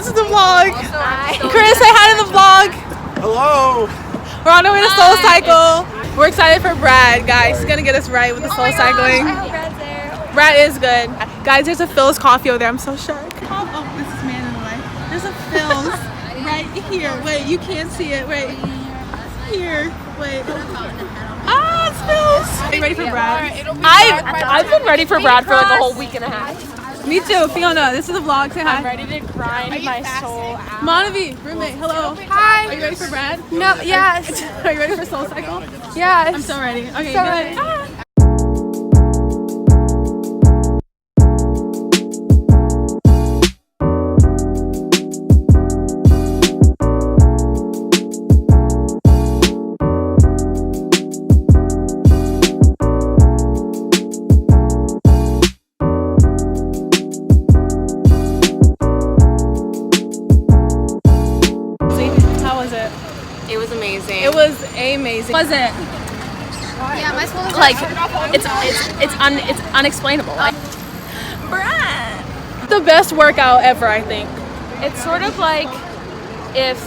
to the vlog. Hi. Chris, say hi to the vlog. Hello. We're on our way to Soul Cycle. We're excited for Brad, guys. He's gonna get us right with the soul cycling. I hope Brad's there. Brad is good. Guys, there's a Phil's coffee over there. I'm so shocked. Oh, this is man in the way. There's a Phil's right here. Wait, you can't see it. Wait. Here. Wait. Ah, it's Phil's. Are you ready for Brad? I've been ready for Brad for like a whole week and a half. Me too, Fiona. This is the vlog. Say hi. I'm ready to grind my soul out. Monavi, roommate, hello. Hi. Are you ready for Brad? No, yes. Are you ready for Soul Cycle? Yes. I'm so ready. Okay, So good. ready. How was it? It was amazing. It was amazing. Was it? Yeah, my soul is Like it's unexplainable. Like, Brad. The best workout ever, I think. it's sort of like if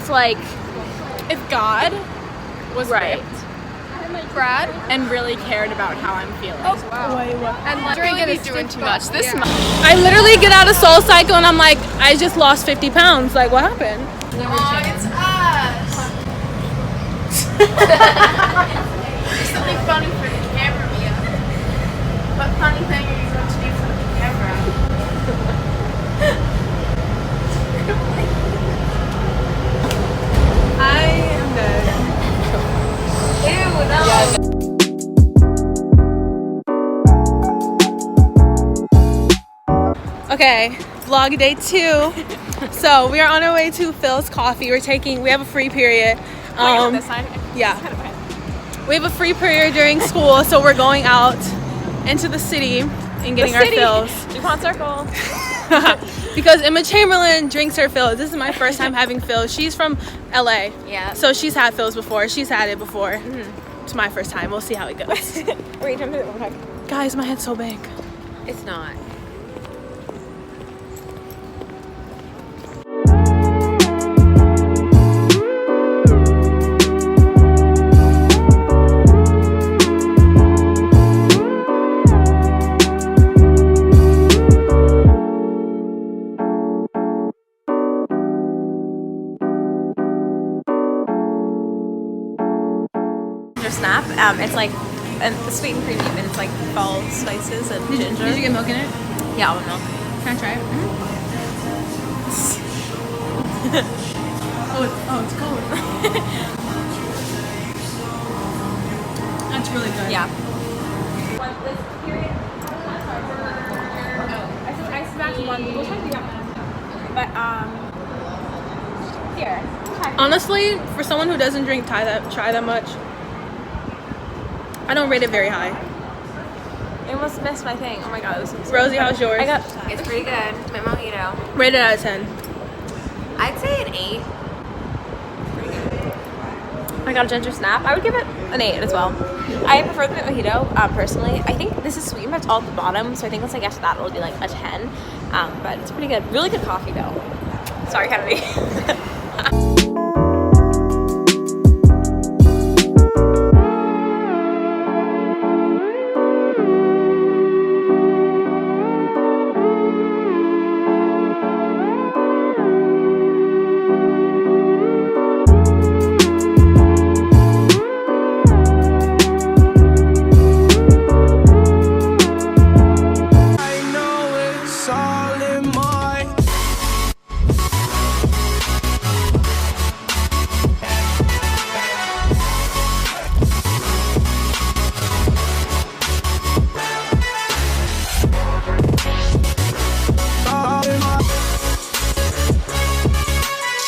like If God was right. Brad. and really cared about how I'm feeling. and like Drinking is doing too much. This month. I literally get out of Soul Cycle and I'm like, I just lost 50 pounds. Like, what happened? it's us. Something funny for the camera, Mia. What funny thing are you going to do for the camera? I am dead. Ew, no. Okay, vlog day 2. So we are on our way to Phil's Coffee. We have a free period. This side. Yeah. We have a free period during school, so we're going out into the city and getting our fills. DuPont Circle. Because Emma Chamberlain drinks her fills. This is my first time having fills. She's from LA. Yeah. So she's had fills before. She's had it before. It's my first time. We'll see how it goes. Wait, jump to the one. Guys, my head's so big. It's not. Snap. It's like sweet and creamy, and it's like fall spices and ginger. Did you get milk in it? Yeah, almond milk. Can I try it? It's cold. That's really good. Yeah. Here. Honestly, for someone who doesn't drink try that much, I don't rate it very high. I almost missed my thing. Oh my god, this is Rosie, how's yours? It's pretty good. My mojito. Rate it out of 10. I'd say an 8. I got a ginger snap. I would give it an 8 as well. I prefer the mojito, personally. I think this is sweet, but it's all at the bottom, so I think once I get to that, it'll be like a 10. But it's pretty good. Really good coffee, though. Sorry, Kennedy. I know it's all